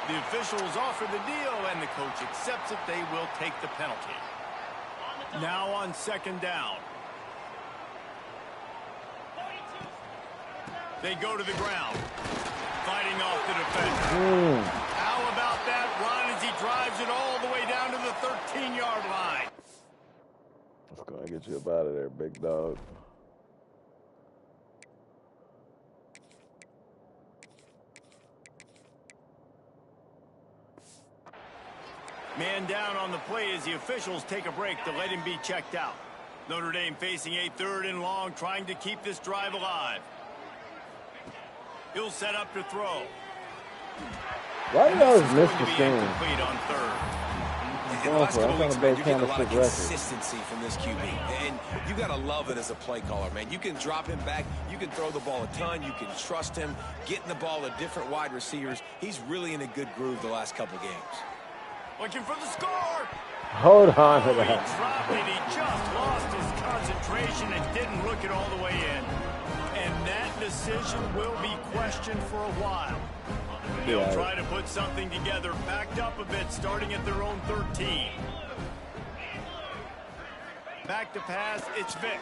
The officials offer the deal, and the coach accepts it. They will take the penalty. Now on second down. They go to the ground. Fighting off the defender. How about that run as he drives it all the way down to the 13-yard line? That's going to get you up out of there, big dog. Man down on the play as the officials take a break to let him be checked out. Notre Dame facing a 3rd and long, trying to keep this drive alive. He'll set up to throw. Why do you always miss the thing? Complete on 3rd. In the last couple weeks, man, you're getting a lot of consistency from this QB. And you got to love it as a play caller, man. You can drop him back. You can throw the ball a ton. You can trust him. Getting the ball to different wide receivers. He's really in a good groove the last couple games. Looking for the score. Hold on to that. He dropped it. He just lost his concentration and didn't look it all the way in. And that decision will be questioned for a while. They'll try to put something together, backed up a bit, starting at their own 13. Back to pass, it's Vic.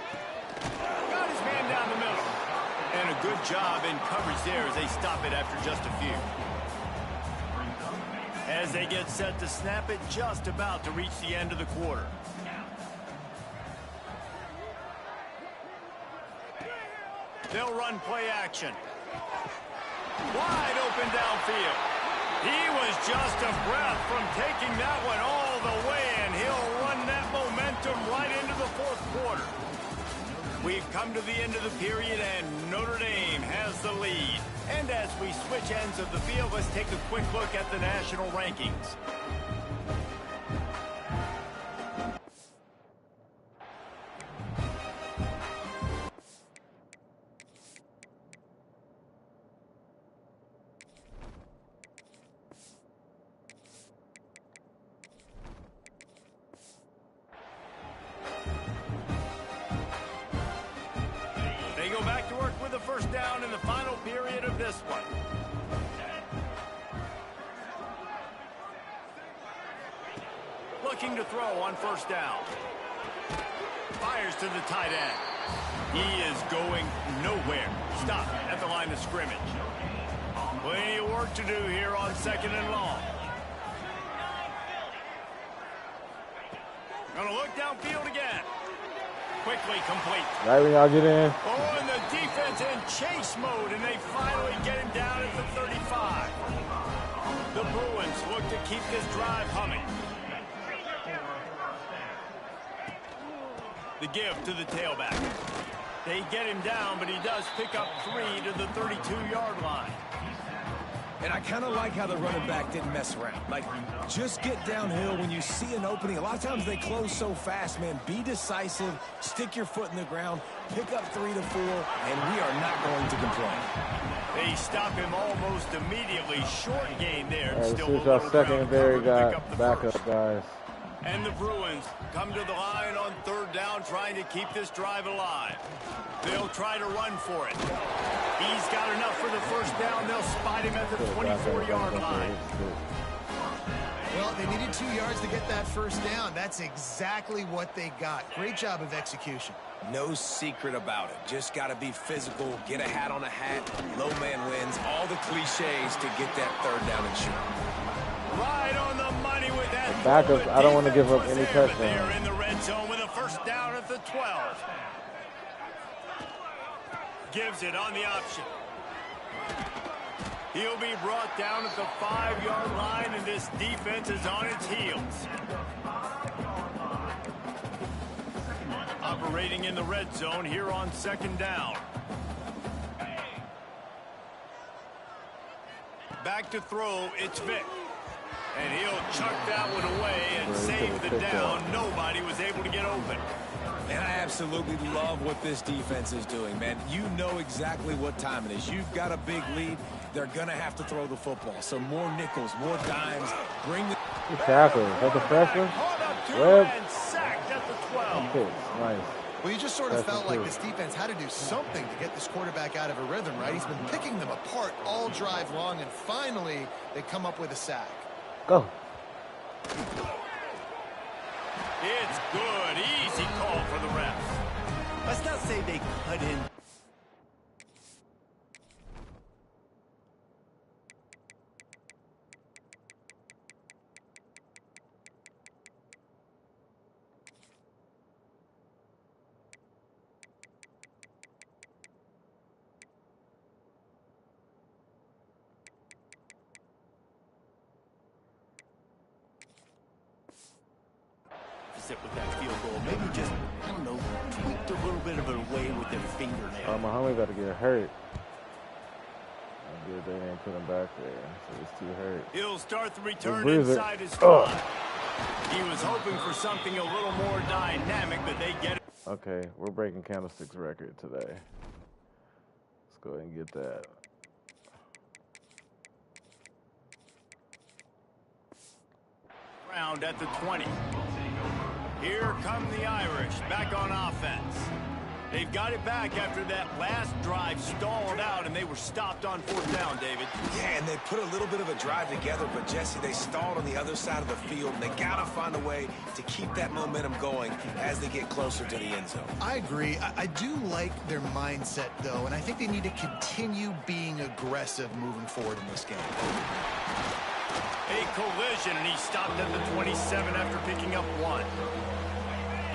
Got his man down the middle. And a good job in coverage there as they stop it after just a few. As they get set to snap it, just about to reach the end of the quarter. They'll run play action. Wide open downfield. He was just a breath from taking that one all the way, and he'll run that momentum right into the 4th quarter. We've come to the end of the period, and Notre Dame has the lead. And as we switch ends of the field, let's take a quick look at the national rankings. Back to work with a first down in the final period of this one. Looking to throw on first down. Fires to the tight end. He is going nowhere. Stop at the line of scrimmage. Plenty of work to do here on 2nd and long. Gonna look downfield again. Quickly complete. Right when y'all get in. Oh, and the defense in chase mode, and they finally get him down at the 35. The Bruins look to keep this drive humming. The give to the tailback. They get him down, but he does pick up 3 to the 32-yard line. And I kind of like how the running back didn't mess around. Like, just get downhill when you see an opening. A lot of times they close so fast, man. Be decisive, stick your foot in the ground, pick up 3 to 4, and we are not going to complain. They stop him almost immediately. Short gain there. All right, Still this is our secondary guy, backup guys. And the Bruins come to the line on 3rd down, trying to keep this drive alive. They'll try to run for it. He's got enough for the first down. They'll spot him at the 24-yard line. Well, they needed 2 yards to get that first down. That's exactly what they got. Great job of execution. No secret about it. Just got to be physical, get a hat on a hat, low man wins, all the cliches to get that 3rd down and short. Right on the money with that. Backups, I don't want to give up any touchdowns. They're in the red zone with a first down at the 12. Gives it on the option. He'll be brought down at the 5-yard line, and this defense is on its heels. Operating in the red zone here on 2nd down. Back to throw, it's Vic. And he'll chuck that one away and save the down. Nobody was able to get open. And I absolutely love what this defense is doing, man. You know exactly what time it is. You've got a big lead. They're going to have to throw the football. So more nickels, more dimes. Bring the tackle. Is that the freshman? Webb. And sacked at the 12. Okay, nice. Well, you just sort of felt like this defense had to do something to get this quarterback out of a rhythm, right? He's been picking them apart all drive long, and finally they come up with a sack. Go. It's good. Easy call for the refs. Let's not say they cut in. With that field goal, maybe just, I don't know, tweaked a little bit of it away with their fingernail. Muhammad about to get hurt. Good, they didn't put him back there, so he's too hurt. He'll start the return inside his spot. He was hoping for something a little more dynamic, but they get it. Okay, we're breaking Candlestick's record today. Let's go ahead and get that. Round at the 20. Here come the Irish, back on offense. They've got it back after that last drive stalled out, and they were stopped on 4th down, David. Yeah, and they put a little bit of a drive together, but, Jesse, they stalled on the other side of the field, and they got to find a way to keep that momentum going as they get closer to the end zone. I agree. I do like their mindset, though, and I think they need to continue being aggressive moving forward in this game. A collision, and he stopped at the 27 after picking up 1.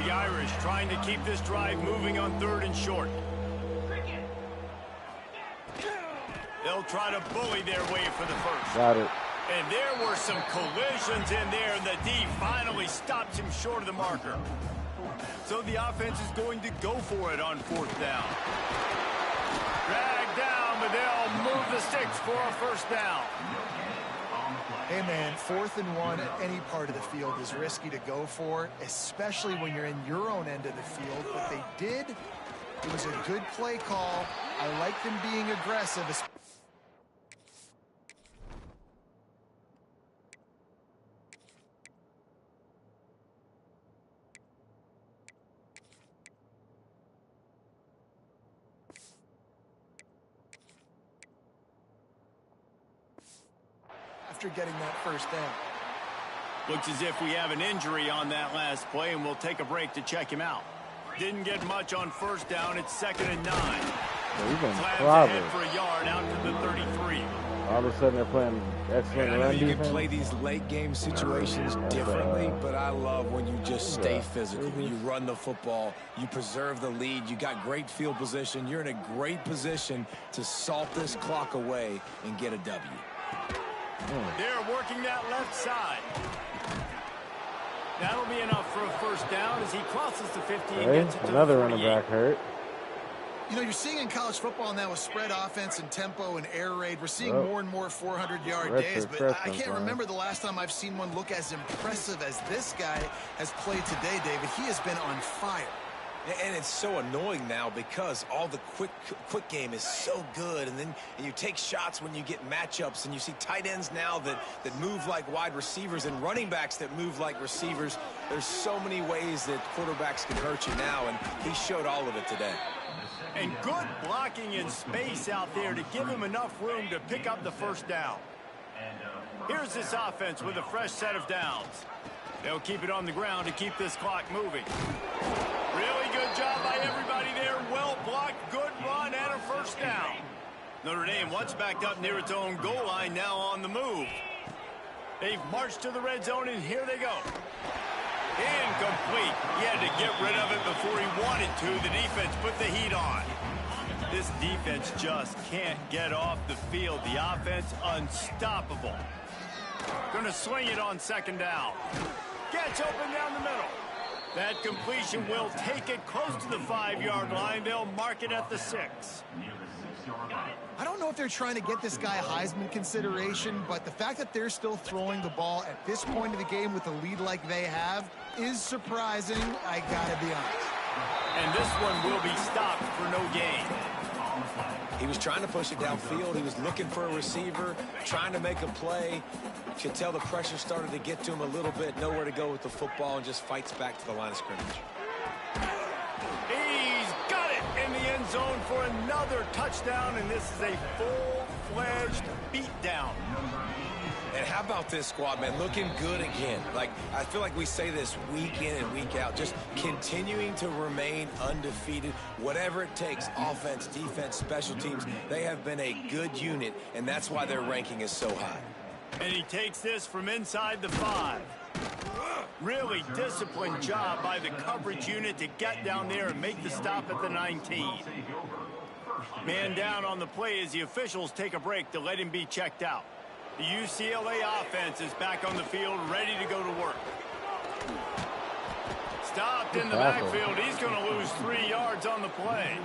The Irish trying to keep this drive moving on 3rd and short. They'll try to bully their way for the first. Got it. And there were some collisions in there, and the D finally stops him short of the marker. So the offense is going to go for it on 4th down. Dragged down, but they'll move the sticks for a 1st down. Hey, man, 4th and 1 at any part of the field is risky to go for, especially when you're in your own end of the field. But they did. It was a good play call. I like them being aggressive. After getting that 1st down. Looks as if we have an injury on that last play, and we'll take a break to check him out. Didn't get much on 1st down. It's 2nd and 9. Slams ahead for a yard out to the 33. All of a sudden they're playing excellent run defense. You can play these late game situations differently, but I love when you just stay physical. You run the football, you preserve the lead, you got great field position. You're in a great position to salt this clock away and get a W. They're working that left side. That'll be enough for a 1st down as he crosses the 50 and gets it to another the running back hurt. You know, you're seeing in college football now with spread offense and tempo and air raid, we're seeing more and more 400-yard days, but I can't remember the last time I've seen one look as impressive as this guy has played today, David. He has been on fire. And it's so annoying now because all the quick game is so good, and then you take shots when you get matchups, and you see tight ends now that move like wide receivers and running backs that move like receivers. There's so many ways that quarterbacks can hurt you now, and he showed all of it today. And good blocking in space out there to give him enough room to pick up the 1st down. Here's this offense with a fresh set of downs. They'll keep it on the ground to keep this clock moving. Really good job by everybody there. Well blocked, good run, and a 1st down. Notre Dame, once backed up near its own goal line, now on the move. They've marched to the red zone, and here they go. Incomplete. He had to get rid of it before he wanted to. The defense put the heat on. This defense just can't get off the field. The offense unstoppable. Going to swing it on 2nd down. Gets open down the middle. That completion will take it close to the 5-yard line. They'll mark it at the 6. I don't know if they're trying to get this guy Heisman consideration, but the fact that they're still throwing the ball at this point of the game with a lead like they have is surprising, I gotta be honest. And this one will be stopped for no gain. He was trying to push it downfield. He was looking for a receiver, trying to make a play. You could tell the pressure started to get to him a little bit. Nowhere to go with the football and just fights back to the line of scrimmage. He's got it in the end zone for another touchdown, and this is a full-fledged beatdown. And how about this squad, man? Looking good again. Like, I feel like we say this week in and week out, just continuing to remain undefeated. Whatever it takes, offense, defense, special teams, they have been a good unit, and that's why their ranking is so high. And he takes this from inside the 5. Really disciplined job by the coverage unit to get down there and make the stop at the 19. Man down on the play as the officials take a break to let him be checked out. The UCLA offense is back on the field, ready to go to work. Stopped in the backfield. He's going to lose 3 yards on the play.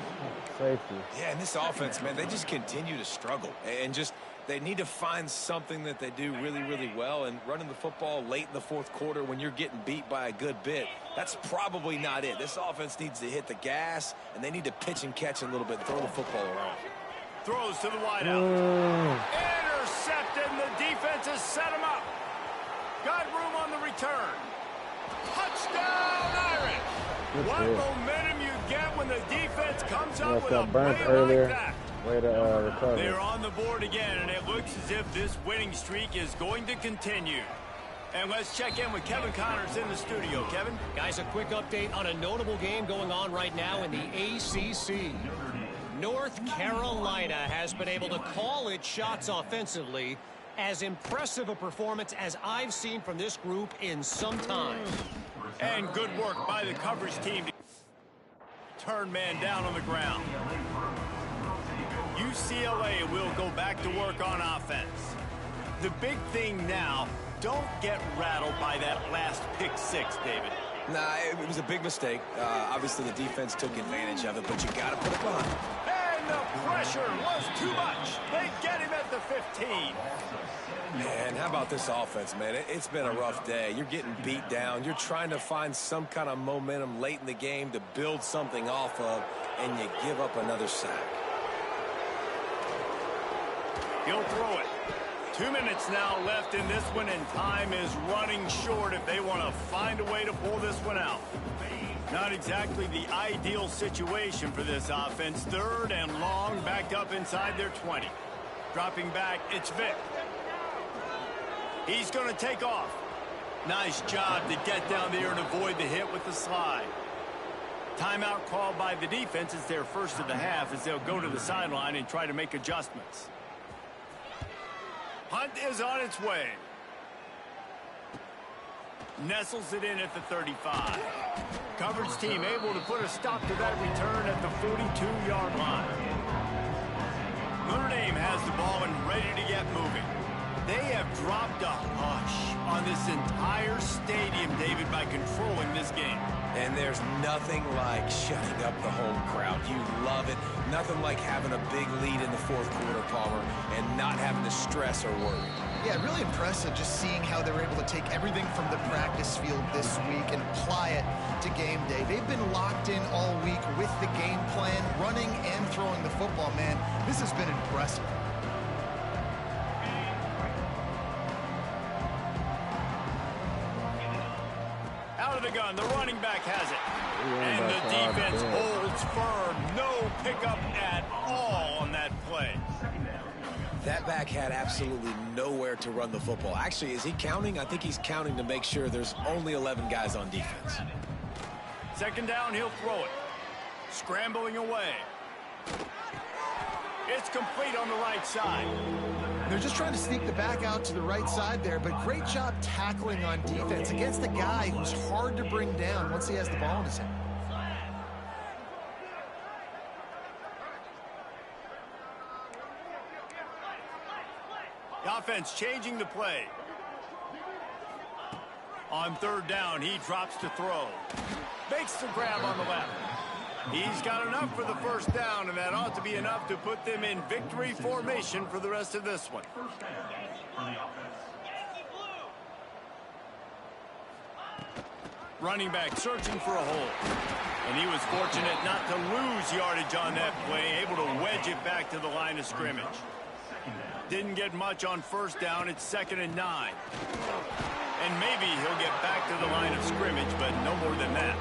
Safety. Yeah, and this offense, man, they just continue to struggle. And just, they need to find something that they do really, really well. And running the football late in the fourth quarter when you're getting beat by a good bit, that's probably not it. This offense needs to hit the gas, and they need to pitch and catch a little bit and throw the football around. Throws to the wideout. Intercepted, and the defense has set him up. Got room on the return. Touchdown, Irish. What momentum you get when the defense comes up with a play like that. Way to recover. They're on the board again, and it looks as if this winning streak is going to continue. And let's check in with Kevin Connors in the studio. Kevin? Guys, a quick update on a notable game going on right now in the ACC. North Carolina has been able to call its shots offensively. As impressive a performance as I've seen from this group in some time. And good work by the coverage team to turn man down on the ground. UCLA will go back to work on offense. The big thing now, don't get rattled by that last pick 6, David. Nah, it was a big mistake. Obviously, the defense took advantage of it, but you got to put it behind. And the pressure was too much. They get him at the 15. Man, how about this offense, man? It's been a rough day. You're getting beat down. You're trying to find some kind of momentum late in the game to build something off of, and you give up another sack. He'll throw it. 2 minutes now left in this one, and time is running short if they want to find a way to pull this one out. Not exactly the ideal situation for this offense. 3rd and long, backed up inside their 20. Dropping back, it's Vic. He's going to take off. Nice job to get down there and avoid the hit with the slide. Timeout called by the defense. It's their first of the half as they'll go to the sideline and try to make adjustments. Hunt is on its way. Nestles it in at the 35. Coverage team able to put a stop to that return at the 42-yard line. Notre Dame has the ball and ready to get moving. They have dropped a hush on this entire stadium, David, by controlling this game. And there's nothing like shutting up the home crowd. You love it. Nothing like having a big lead in the fourth quarter, Palmer, and not having to stress or worry. Yeah, really impressive just seeing how they were able to take everything from the practice field this week and apply it to game day. They've been locked in all week with the game plan, running and throwing the football, man. This has been impressive. Out of the gun, the running back has it. And the defense holds firm. No pickup at all on that play. That back had absolutely nowhere to run the football. Actually, is he counting? I think he's counting to make sure there's only 11 guys on defense. 2nd down, he'll throw it. Scrambling away. It's complete on the right side. They're just trying to sneak the back out to the right side there, but great job tackling on defense against a guy who's hard to bring down once he has the ball in his hand. The offense changing the play. On 3rd down, he drops to throw. Makes the grab on the left. He's got enough for the 1st down, and that ought to be enough to put them in victory formation for the rest of this one. Running back searching for a hole. And he was fortunate not to lose yardage on that play, able to wedge it back to the line of scrimmage. Didn't get much on first down. It's 2nd and 9. And maybe he'll get back to the line of scrimmage, but no more than that.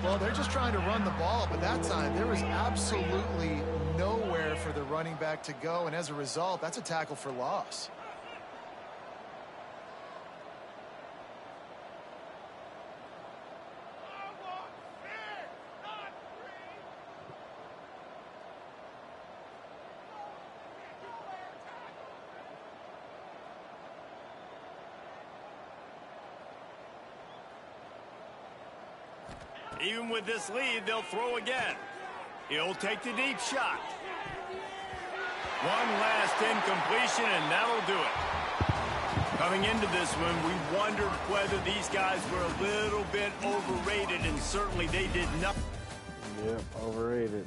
Well, they're just trying to run the ball, but that time there was absolutely nowhere for the running back to go, and as a result, that's a tackle for loss. Even with this lead, they'll throw again. He'll take the deep shot. One last incompletion, and that'll do it. Coming into this one, we wondered whether these guys were a little bit overrated, and certainly they did not. Yep, overrated.